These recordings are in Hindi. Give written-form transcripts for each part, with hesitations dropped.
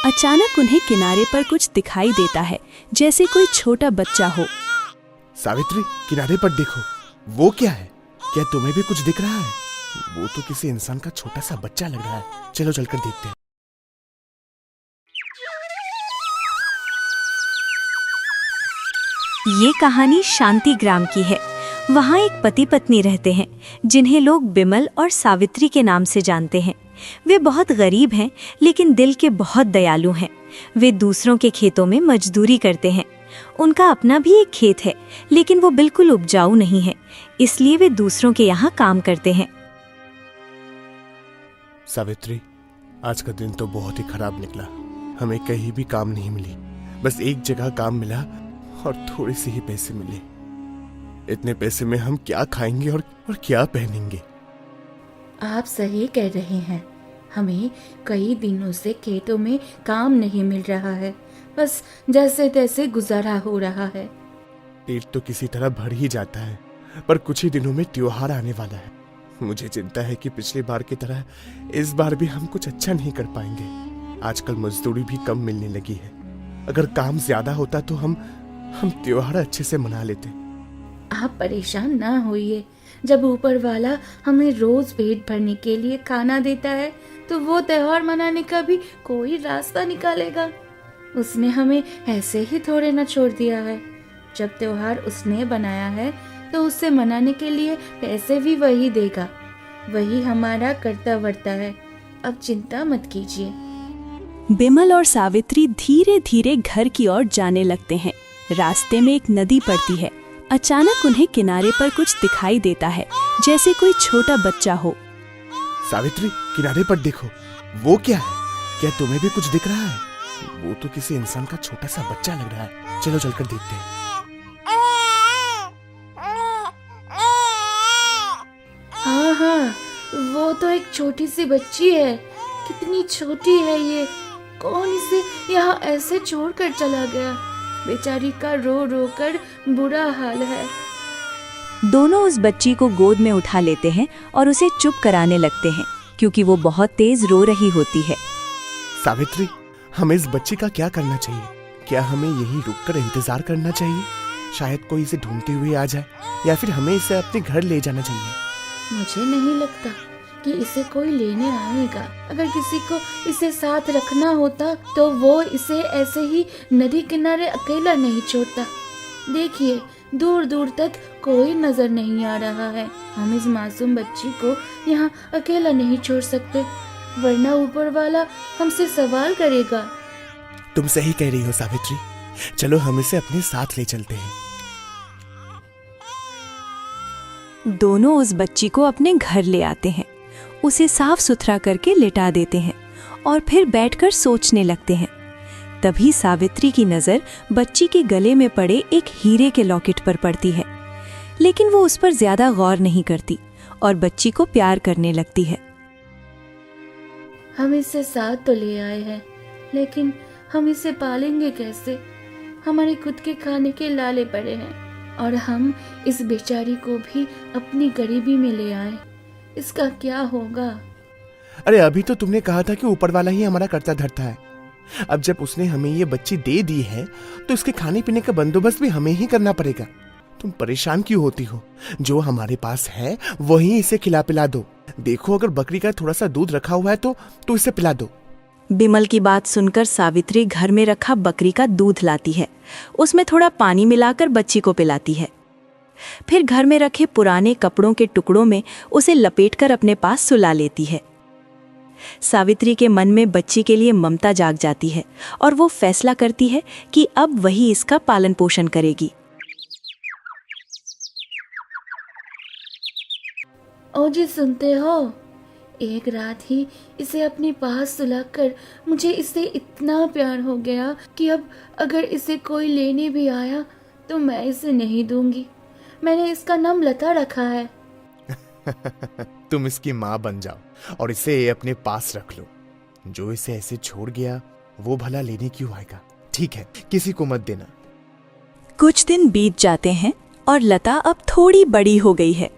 अचानक उन्हें किनारे पर कुछ दिखाई देता है, जैसे कोई छोटा बच्चा हो। सावित्री, किनारे पर देखो, वो क्या है? क्या तुम्हें भी कुछ दिख रहा है? वो तो किसी इंसान का छोटा सा बच्चा लग रहा है। चलो चलकर देखते हैं। ये कहानी शांति ग्राम की है। वहाँ एक पति पत्नी रहते हैं, जिन्हें लोग बिमल और सावित्री के नाम से जानते हैं। वे बहुत गरीब हैं, लेकिन दिल के बहुत दयालु हैं। वे दूसरों के खेतों में मजदूरी करते हैं। उनका अपना भी एक खेत है, लेकिन वो बिल्कुल उपजाऊ नहीं है, इसलिए वे दूसरों के यहाँ काम करते हैं। सावित्री, आज का दिन तो बहुत ही खराब निकला। हमें कहीं भी काम नहीं मिली। बस एक जगह काम मिला और थोड़े से ही पैसे मिले। इतने पैसे में हम क्या खाएंगे और क्या पहनेंगे? आप सही कह रहे हैं। हमें कई दिनों से खेतों में काम नहीं मिल रहा है। बस जैसे तैसे गुजारा हो रहा है। पेट तो किसी तरह भर ही जाता है, पर कुछ ही दिनों में त्योहार आने वाला है। मुझे चिंता है कि पिछली बार की तरह इस बार भी हम कुछ अच्छा नहीं कर पाएंगे। आजकल मजदूरी भी कम मिलने लगी है। अगर काम ज्यादा होता तो हम त्योहार अच्छे से मना लेते। आप परेशान ना होइए। जब ऊपर वाला हमें रोज पेट भरने के लिए खाना देता है, तो वो त्योहार मनाने का भी कोई रास्ता निकालेगा। उसने हमें ऐसे ही थोड़े ना छोड़ दिया है। जब त्योहार उसने बनाया है, तो उससे मनाने के लिए पैसे भी वही देगा। वही हमारा करता वर्ता है। अब चिंता मत कीजिए। बिमल और सावित्री धीरे धीरे घर की ओर जाने लगते हैं। रास्ते में एक नदी पड़ती है। अचानक उन्हें किनारे पर कुछ दिखाई देता है, जैसे कोई छोटा बच्चा हो। सावित्री, किनारे पर देखो, वो क्या है? क्या तुम्हें भी कुछ दिख रहा है? वो तो किसी इंसान का छोटा सा बच्चा लग रहा है। चलो चलकर देखते हैं। हाँ, वो तो एक छोटी सी बच्ची है। कितनी छोटी है ये। कौन इसे यहाँ ऐसे छोड़कर चला गया? बेचारी का रो रो कर बुरा हाल है। दोनों उस बच्ची को गोद में उठा लेते हैं और उसे चुप कराने लगते हैं, क्योंकि वो बहुत तेज रो रही होती है। सावित्री, हमें इस बच्ची का क्या करना चाहिए? क्या हमें यहीं रुककर इंतजार करना चाहिए? शायद कोई इसे ढूंढते हुए आ जाए, या फिर हमें इसे अपने घर ले जाना चाहिए। मुझे नहीं लगता कि इसे कोई लेने आएगा। अगर किसी को इसे साथ रखना होता, तो वो इसे ऐसे ही नदी किनारे अकेला नहीं छोड़ता। देखिए, दूर दूर तक कोई नजर नहीं आ रहा है। हम इस मासूम बच्ची को यहाँ अकेला नहीं छोड़ सकते, वरना ऊपर वाला हमसे सवाल करेगा। तुम सही कह रही हो सावित्री। चलो हम इसे अपने साथ ले चलते हैं। दोनों उस बच्ची को अपने घर ले आते हैं, उसे साफ सुथरा करके लिटा देते हैं और फिर बैठकर सोचने लगते हैं। तभी सावित्री की नज़र बच्ची के गले में पड़े एक हीरे के लॉकेट पर पड़ती है, लेकिन वो उस पर ज्यादा गौर नहीं करती और बच्ची को प्यार करने लगती है। हम इसे साथ तो ले आए हैं, लेकिन हम इसे पालेंगे कैसे? हमारे खुद के खाने के लाले पड़े हैं और हम इस बेचारी को भी अपनी गरीबी में ले आए। इसका क्या होगा? अरे, अभी तो तुमने कहा था कि ऊपर वाला ही हमारा करता धरता है। अब जब उसने हमें ये बच्ची दे दी है, तो इसके खाने पीने का बंदोबस्त भी हमें ही करना पड़ेगा। तुम परेशान क्यों होती हो? जो हमारे पास है वही इसे खिला पिला दो। देखो, अगर बकरी का थोड़ा सा दूध रखा हुआ है तो इसे पिला दो। बिमल की बात सुनकर सावित्री घर में रखा बकरी का दूध लाती है। उसमें थोड़ा पानी मिलाकर बच्ची को पिलाती है। फिर घर में रखे पुराने कपड़ों के टुकड़ों में उसे लपेटकर अपने पास सुला लेती है। सावित्री के मन में बच्ची के लिए ममता जाग जाती है और वो फैसला करती है कि अब वही इसका पालन पोषण करेगी। ओ जी, सुनते हो? एक रात ही इसे अपने पास सुलाकर मुझे इससे इतना प्यार हो गया कि अब अगर इसे कोई लेने भी आया तो मैं इसे नहीं दूंगी। मैंने इसका नाम लता रखा है। तुम इसकी माँ बन जाओ और इसे अपने पास रख लो। जो इसे ऐसे छोड़ गया, वो भला लेने क्यों आएगा? ठीक है, किसी को मत देना। कुछ दिन बीत जाते हैं और लता अब थोड़ी बड़ी हो गई है।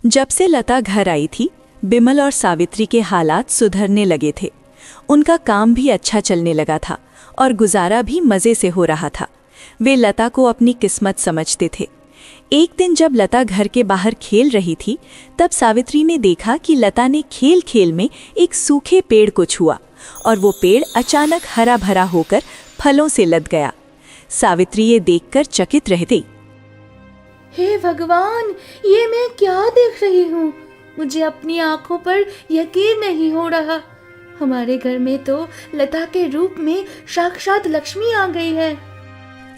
जब से लता घर आई थी, बिमल और सावित्री के हालात सुधरने लगे थे। उनका काम भी अच्छा चलने लगा था और गुजारा भी मज़े से हो रहा था। वे लता को अपनी किस्मत समझते थे। एक दिन जब लता घर के बाहर खेल रही थी, तब सावित्री ने देखा कि लता ने खेल खेल में एक सूखे पेड़ को छुआ और वो पेड़ अचानक हरा भरा होकर फलों से लद गया। सावित्री ये देखकर चकित रह गई। हे भगवान, ये मैं क्या देख रही हूँ? मुझे अपनी आंखों पर यकीन नहीं हो रहा। हमारे घर में तो लता के रूप में साक्षात लक्ष्मी आ गई है।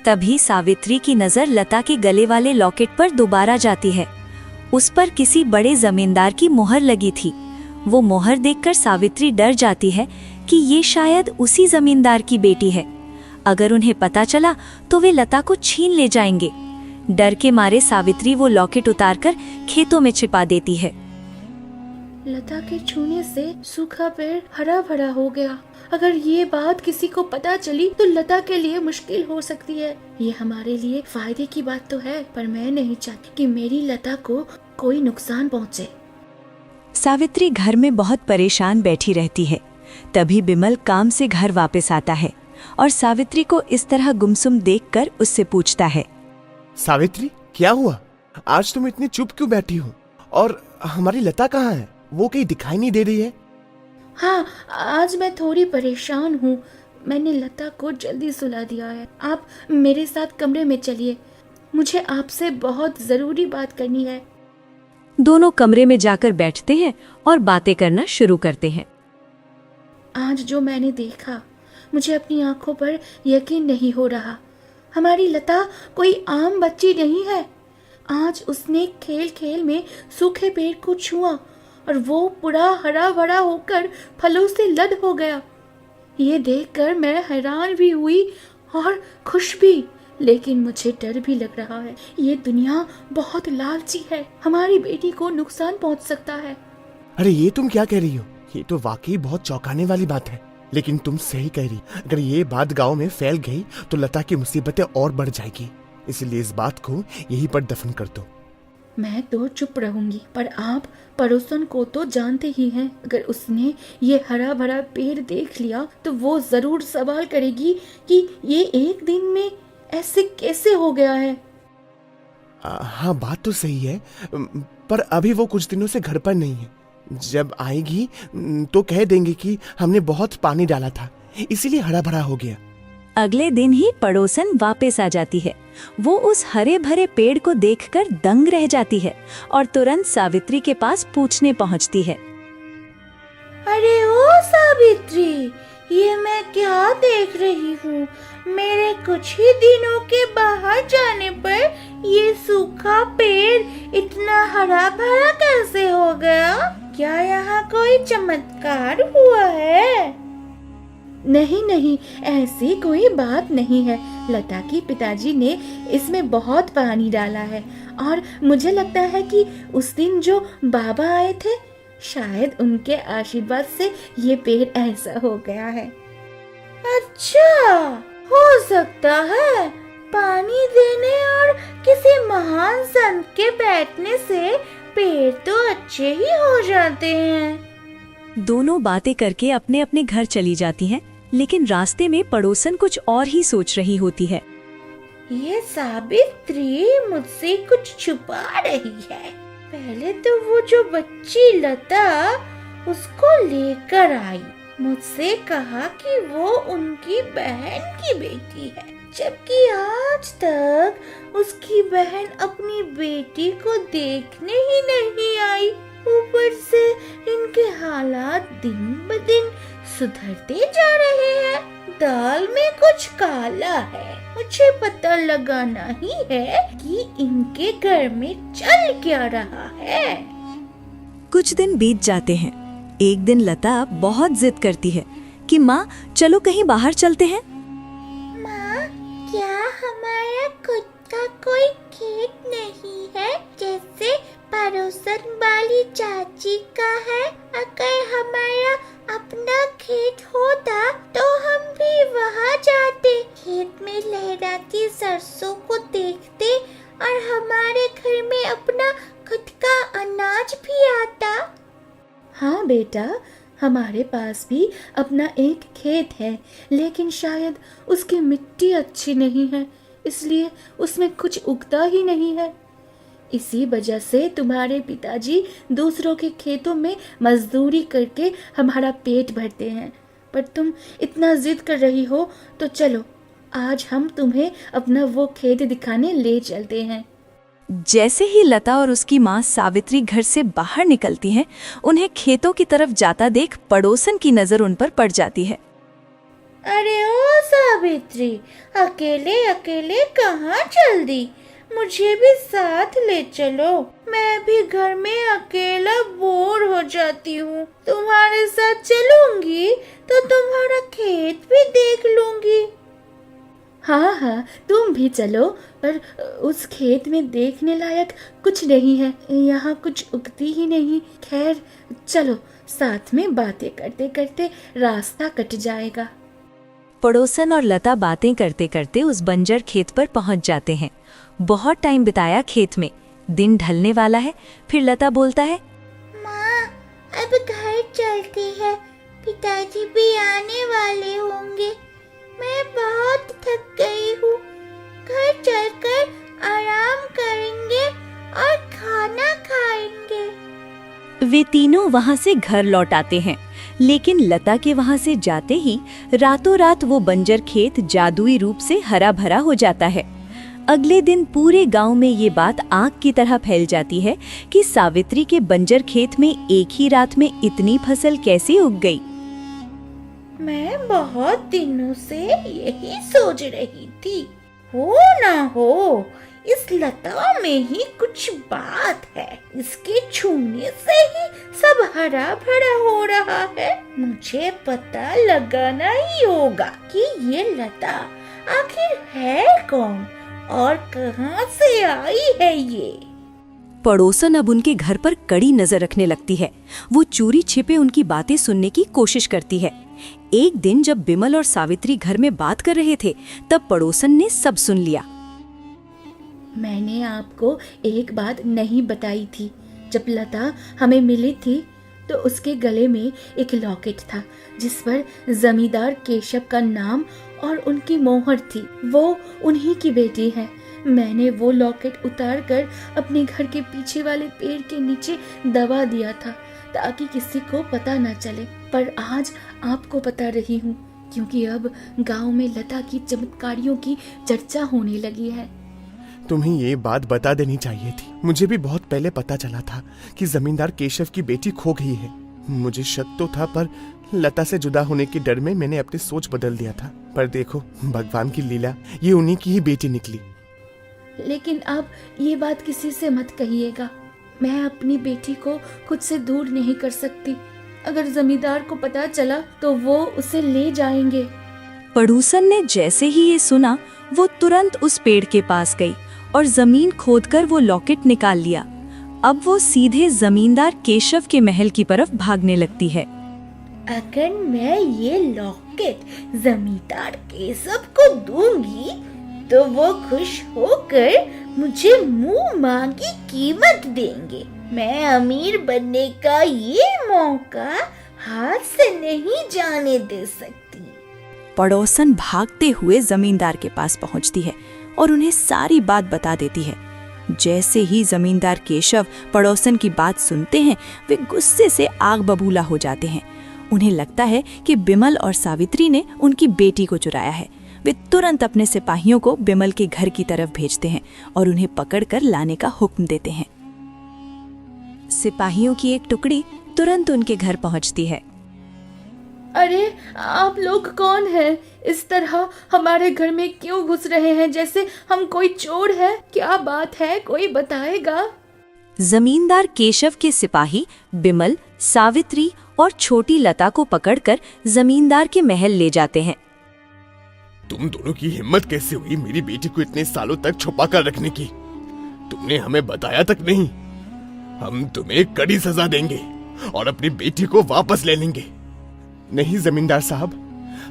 तभी सावित्री की नजर लता के गले वाले लॉकेट पर दोबारा जाती है। उस पर किसी बड़े जमींदार की मोहर लगी थी। वो मोहर देखकर सावित्री डर जाती है कि ये शायद उसी जमींदार की बेटी है। अगर उन्हें पता चला तो वे लता को छीन ले जाएंगे। डर के मारे सावित्री वो लॉकेट उतारकर खेतों में छिपा देती है। लता के छूने से सूखा पेड़ हरा भरा हो गया। अगर ये बात किसी को पता चली तो लता के लिए मुश्किल हो सकती है। ये हमारे लिए फायदे की बात तो है, पर मैं नहीं चाहती कि मेरी लता को कोई नुकसान पहुंचे। सावित्री घर में बहुत परेशान बैठी रहती है। तभी बिमल काम से घर वापस आता है और सावित्री को इस तरह गुमसुम देखकर उससे पूछता है, सावित्री, क्या हुआ? आज तुम इतनी चुप क्यों बैठी हो? और हमारी लता कहाँ है? वो कहीं दिखाई नहीं दे रही है। हाँ, आज मैं थोड़ी परेशान हूँ। मैंने लता को जल्दी सुला दिया है। आप मेरे साथ कमरे में चलिए, मुझे आपसे बहुत जरूरी बात करनी है। दोनों कमरे में जाकर बैठते हैं और बातें करना शुरू करते हैं। आज जो मैंने देखा, मुझे अपनी आंखों पर यकीन नहीं हो रहा। हमारी लता कोई आम बच्ची नहीं है। आज उसने खेल खेल में सूखे पेड़ को छुआ और वो पूरा हरा भरा होकर फलों से लद हो गया। ये देखकर मैं हैरान भी हुई और खुश भी, लेकिन मुझे डर भी लग रहा है। ये दुनिया बहुत लालची है, हमारी बेटी को नुकसान पहुंच सकता है। अरे ये तुम क्या कह रही हो? ये तो वाकई बहुत चौंकाने वाली बात है। लेकिन तुम सही कह रही, अगर ये बात गांव में फैल गई तो लता की मुसीबतें और बढ़ जाएगी। इसलिए इस बात को यहीं पर दफन कर दो। मैं तो चुप रहूंगी, पर आप पड़ोसन को तो जानते ही हैं। अगर उसने ये हरा भरा पेड़ देख लिया तो वो जरूर सवाल करेगी कि ये एक दिन में ऐसे कैसे हो गया है। हाँ, बात तो सही है, पर अभी वो कुछ दिनों से घर पर नहीं है। जब आएगी तो कह देंगे कि हमने बहुत पानी डाला था, इसीलिए हरा भरा हो गया। अगले दिन ही पड़ोसन वापस आ जाती है। वो उस हरे भरे पेड़ को देखकर दंग रह जाती है और तुरंत सावित्री के पास पूछने पहुंचती है। अरे ओ सावित्री, ये मैं क्या देख रही हूँ? मेरे कुछ ही दिनों के बाहर जाने पर ये सूखा पेड़ इतना हरा भरा कैसे हो गया? क्या यहाँ कोई चमत्कार हुआ है? नहीं नहीं, ऐसी कोई बात नहीं है। लता के पिताजी ने इसमें बहुत पानी डाला है और मुझे लगता है कि उस दिन जो बाबा आए थे, शायद उनके आशीर्वाद से ये पेड़ ऐसा हो गया है। अच्छा, हो सकता है। पानी देने और किसी महान संत के बैठने से पेड़ तो अच्छे ही हो जाते हैं। दोनों बातें करके अपने अपने घर चली जाती हैं, लेकिन रास्ते में पड़ोसन कुछ और ही सोच रही होती है। ये सावित्री मुझसे कुछ छुपा रही है। पहले तो वो जो बच्ची लता, उसको लेकर आई, मुझसे कहा कि वो उनकी बहन की बेटी है, जबकि आज तक उसकी बहन अपनी बेटी को देखने ही नहीं आई। ऊपर से इनके हालात दिन ब दिन सुधरते जा रहे हैं। दाल में कुछ काला है। मुझे पता लगाना ही है कि इनके घर में चल क्या रहा है। कुछ दिन बीत जाते हैं। एक दिन लता बहुत जिद करती है कि माँ, चलो कहीं बाहर चलते हैं। माँ, क्या हमारा खुद का कोई खेत नहीं है जैसे पड़ोसन वाली चाची का है? अगर हमारा अपना खेत होता तो हम भी वहाँ जाते, खेत में लहराती सरसों को देखते और हमारे घर में अपना खुद का अनाज भी आता। हाँ बेटा, हमारे पास भी अपना एक खेत है, लेकिन शायद उसकी मिट्टी अच्छी नहीं है, इसलिए उसमें कुछ उगता ही नहीं है। इसी वजह से तुम्हारे पिताजी दूसरों के खेतों में मजदूरी करके हमारा पेट भरते हैं। पर तुम इतना जिद कर रही हो तो चलो, आज हम तुम्हें अपना वो खेत दिखाने ले चलते हैं। जैसे ही लता और उसकी माँ सावित्री घर से बाहर निकलती हैं, उन्हें खेतों की तरफ जाता देख पड़ोसन की नजर उन पर पड़ जाती है। अरे ओ सावित्री, अकेले अकेले कहाँ चल दी? मुझे भी साथ ले चलो, मैं भी घर में अकेला बोर हो जाती हूँ। तुम्हारे साथ चलूंगी तो तुम्हारा खेत भी देख लूंगी। हाँ हाँ, तुम भी चलो, पर उस खेत में देखने लायक कुछ नहीं है, यहाँ कुछ उगती ही नहीं। खैर चलो, साथ में बातें करते करते रास्ता कट जाएगा। पड़ोसन और लता बातें करते करते उस बंजर खेत पर पहुंच जाते हैं। बहुत टाइम बिताया खेत में, दिन ढलने वाला है। फिर लता बोलता है, माँ, अब घर चलती है, पिताजी भी आने वाले होंगे। मैं बहुत थक गई हूँ, घर चलकर आराम करेंगे और खाना खाएंगे। वे तीनों वहां से घर लौट आते हैं, लेकिन लता के वहां से जाते ही रातों रात वो बंजर खेत जादुई रूप से हरा भरा हो जाता है। अगले दिन पूरे गांव में ये बात आग की तरह फैल जाती है कि सावित्री के बंजर खेत में एक ही रात में इतनी फसल कैसे उग गई। मैं बहुत दिनों से यही सोच रही थी, हो ना हो इस लता में ही कुछ बात है। इसके छूने से ही सब हरा भरा हो रहा है। मुझे पता लगाना ही होगा कि ये लता आखिर है कौन और कहां से आई है ये। पड़ोसन अब उनके घर पर कड़ी नजर रखने लगती है। वो चोरी छिपे उनकी बातें सुनने की कोशिश करती है। एक दिन जब बिमल और सावित्री घर में बात कर रहे थे, तब पड़ोसन ने सब सुन लिया। मैंने आपको एक बात नहीं बताई थी। जब लता हमें मिली थी तो उसके गले में एक लॉकेट था, जिस पर जमींदार केशव का नाम और उनकी मोहर थी। वो उन्हीं की बेटी है। मैंने वो लॉकेट उतार कर अपने घर के पीछे वाले पेड़ के नीचे दबा दिया था, ताकि किसी को पता न चले। पर आज आपको बता रही हूँ, क्योंकि अब गांव में लता की चमत्कारियों की चर्चा होने लगी है। तुम्हें ये बात बता देनी चाहिए थी। मुझे भी बहुत पहले पता चला था कि जमींदार केशव की बेटी खो गई है। मुझे शक तो था, पर लता से जुदा होने के डर में मैंने अपनी सोच बदल दिया था। पर देखो, भगवान की लीला, ये उन्हीं की ही बेटी निकली। लेकिन अब ये बात किसी से मत कहिएगा। मैं अपनी बेटी को खुद से दूर नहीं कर सकती। अगर जमींदार को पता चला तो वो उसे ले जाएंगे। पड़ोसन ने जैसे ही ये सुना, वो तुरंत उस पेड़ के पास गई और जमीन खोदकर वो लॉकेट निकाल लिया। अब वो सीधे जमींदार केशव के महल की तरफ भागने लगती है। अगर मैं ये लॉकेट जमींदार केशव को दूंगी तो वो खुश होकर मुझे मुंह मांगी कीमत देंगे। मैं अमीर बनने का ये मौका हाथ से नहीं जाने दे सकती। पड़ोसन भागते हुए जमींदार के पास पहुंचती है और उन्हें सारी बात बता देती है। जैसे ही जमींदार केशव पड़ोसन की बात सुनते हैं, वे गुस्से से आग बबूला हो जाते हैं। उन्हें लगता है कि बिमल और सावित्री ने उनकी बेटी को चुराया है। वे तुरंत अपने सिपाहियों को बिमल के घर की तरफ भेजते हैं और उन्हें पकड़कर लाने का हुक्म देते हैं। सिपाहियों की एक टुकड़ी तुरंत उनके घर पहुंचती है। अरे आप लोग कौन हैं? इस तरह हमारे घर में क्यों घुस रहे हैं जैसे हम कोई चोर है? क्या बात है, कोई बताएगा? जमींदार केशव के सिपाही बिमल, सावित्री और छोटी लता को पकड़कर जमींदार के महल ले जाते हैं। तुम दोनों की हिम्मत कैसे हुई मेरी बेटी को इतने सालों तक छुपा कर रखने की? तुमने हमें बताया तक नहीं। हम तुम्हें कड़ी सजा देंगे और अपनी बेटी को वापस ले लेंगे। नहीं जमींदार साहब,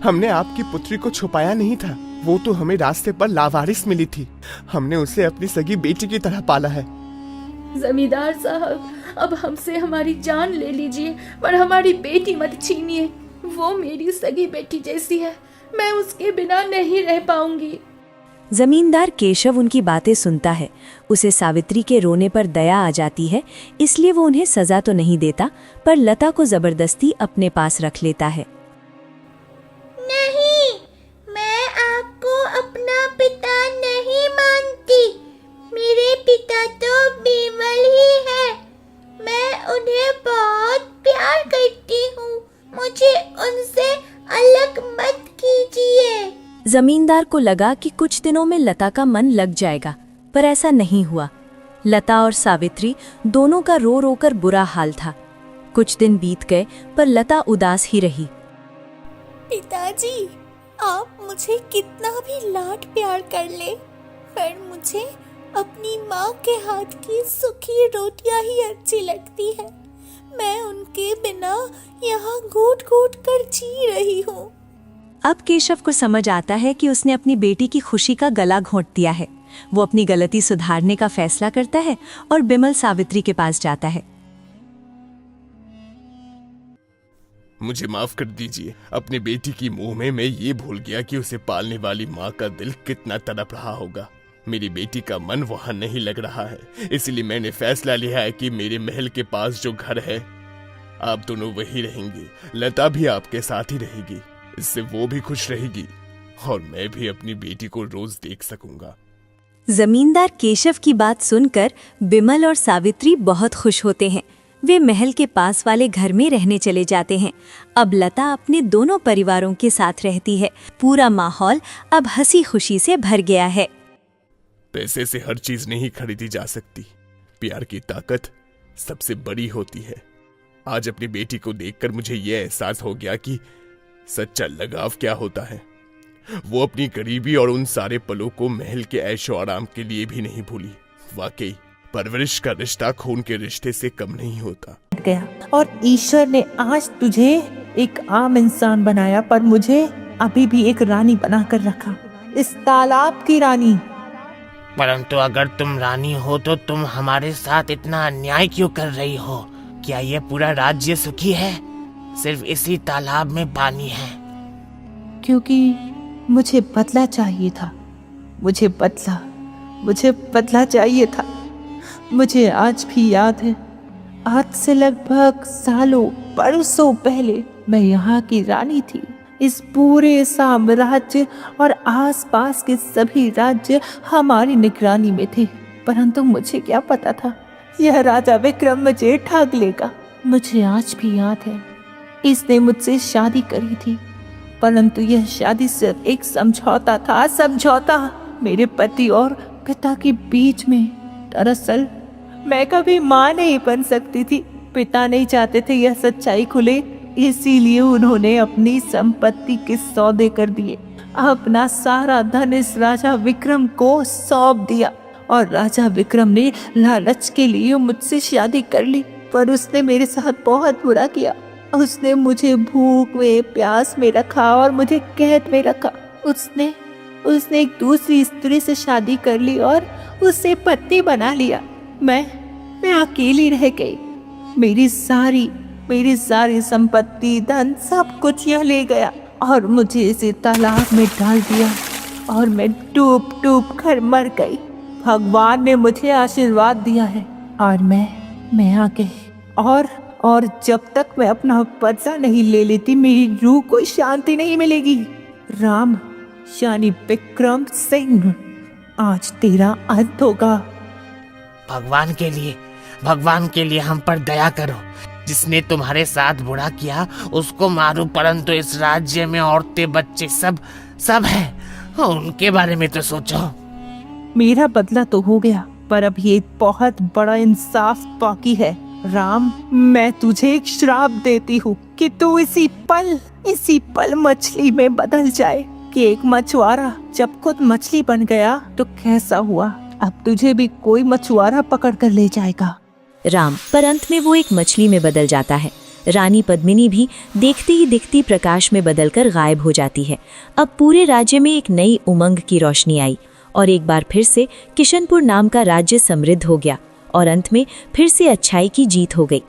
हमने आपकी पुत्री को छुपाया नहीं था। वो तो हमें रास्ते पर लावारिस मिली थी। हमने उसे अपनी सगी बेटी की तरह पाला है। जमींदार साहब, अब हमसे हमारी जान ले लीजिए, पर हमारी बेटी मत छीनिए। वो मेरी सगी बेटी जैसी है, मैं उसके बिना नहीं रह पाऊंगी। जमींदार केशव उनकी बातें सुनता है। उसे सावित्री के रोने पर दया आ जाती है, इसलिए वो उन्हें सजा तो नहीं देता, पर लता को जबरदस्ती अपने पास रख लेता है। नहीं, मैं आपको अपना पिता नहीं मानती। मेरे पिता तो बिमल ही है। मैं उन्हें बहुत प्यार करती हूँ। मुझे उनसे अलग मत कीजिए। जमींदार को लगा कि कुछ दिनों में लता का मन लग जाएगा, पर ऐसा नहीं हुआ। लता और सावित्री दोनों का रो रो कर बुरा हाल था। कुछ दिन बीत गए, पर लता उदास ही रही। पिताजी, आप मुझे कितना भी लाड प्यार कर ले, पर मुझे अपनी माँ के हाथ की सूखी रोटियां ही अच्छी लगती है। मैं उनके बिना यहाँ घूट घूट कर जी रही हूँ। अब केशव को समझ आता है कि उसने अपनी बेटी की खुशी का गला घोंट दिया है। वो अपनी गलती सुधारने का फैसला करता है और बिमल सावित्री के पास जाता है। मुझे माफ कर दीजिए। अपनी बेटी की मुंह में मैं ये भूल गया कि उसे पालने वाली माँ का दिल कितना तड़प रहा होगा। मेरी बेटी का मन वहां नहीं लग रहा है, इसलिए मैंने फैसला लिया है कि मेरे महल के पास जो घर है, आप दोनों वही रहेंगे। लता भी आपके साथ ही रहेगी। इससे वो भी खुश रहेगी और मैं भी अपनी बेटी को रोज देख सकूंगा। जमींदार केशव की बात सुनकर बिमल और सावित्री बहुत खुश होते हैं। वे महल के पास वाले घर में रहने चले जाते हैं। अब लता अपने दोनों परिवारों के साथ रहती है। पूरा माहौल अब हंसी खुशी से भर गया है। पैसे से हर चीज नहीं खरीदी जा सकती। प्यार की ताकत सबसे बड़ी होती है। आज अपनी बेटी को देखकर मुझे यह एहसास हो गया कि सच्चा लगाव क्या होता है। वो अपनी गरीबी और उन सारे पलों को महल के ऐशो आराम के लिए भी नहीं भूली। वाकई परवरिश का रिश्ता खून के रिश्ते से कम नहीं होता। गया और ईश्वर ने आज तुझे एक आम इंसान बनाया, पर मुझे अभी भी एक रानी बनाकर रखा, इस तालाब की रानी। परंतु अगर तुम रानी हो तो तुम हमारे साथ इतना अन्याय क्यों कर रही हो? क्या यह पूरा राज्य सुखी है? सिर्फ इसी तालाब में पानी है। क्योंकि मुझे बदला चाहिए था। मुझे बदला चाहिए था। मुझे आज भी याद है, आज से लगभग सालों बरसों पहले मैं यहाँ की रानी थी। इस पूरे साम्राज्य और आसपास के सभी राज्य हमारी निगरानी में थे, परंतु मुझे क्या पता था यह राजा विक्रम मुझे ठग लेगा। मुझे आज भी याद है, इसने मुझसे शादी करी थी, परंतु यह शादी सिर्फ एक समझौता था। समझौता मेरे पति और पिता के बीच में। दरअसल मैं कभी मां नहीं बन सकती थी। पिता नहीं चाहते थे यह सच्चाई खुले, इसीलिए उन्होंने अपनी संपत्ति के सौदे कर दिए। अपना सारा धन इस राजा विक्रम को सौंप दिया और राजा विक्रम ने लालच के लिए मुझसे शादी कर ली, पर उसने मेरे साथ बहुत बुरा किया। उसने मुझे भूख में प्यास में रखा और मुझे कैद में रखा। उसने एक दूसरी स्त्री से शादी कर ली और उससे पत्नी बना लिया। मैं अकेली रह गई। मेरी सारी संपत्ति, धन, सब कुछ यह ले गया और मुझे इसे तालाब में डाल दिया और मैं डूब कर मर गई। भगवान ने मुझे आशीर्वाद दिया है और मैं आ गई। और जब तक मैं अपना बदला नहीं ले लेती, मेरी रूह को शांति नहीं मिलेगी। राम यानी विक्रम सिंह, आज तेरा अंत होगा। भगवान के लिए हम पर दया करो। जिसने तुम्हारे साथ बुरा किया उसको मारो, परंतु इस राज्य में औरतें, बच्चे सब हैं। उनके बारे में तो सोचो। मेरा बदला तो हो गया, पर अब ये बहुत बड़ा इंसाफ बाकी है। राम, मैं तुझे एक श्राप देती हूँ कि तू इसी पल मछली में बदल जाए। कि एक मछुआरा जब खुद मछली बन गया तो कैसा हुआ, अब तुझे भी कोई मछुआरा पकड़ कर ले जाएगा। राम, पर अंत में वो एक मछली में बदल जाता है। रानी पद्मिनी भी देखती ही दिखती प्रकाश में बदलकर गायब हो जाती है। अब पूरे राज्य में एक नई उमंग की रोशनी आई और एक बार फिर से किशनपुर नाम का राज्य समृद्ध हो गया और अंत में फिर से अच्छाई की जीत हो गई।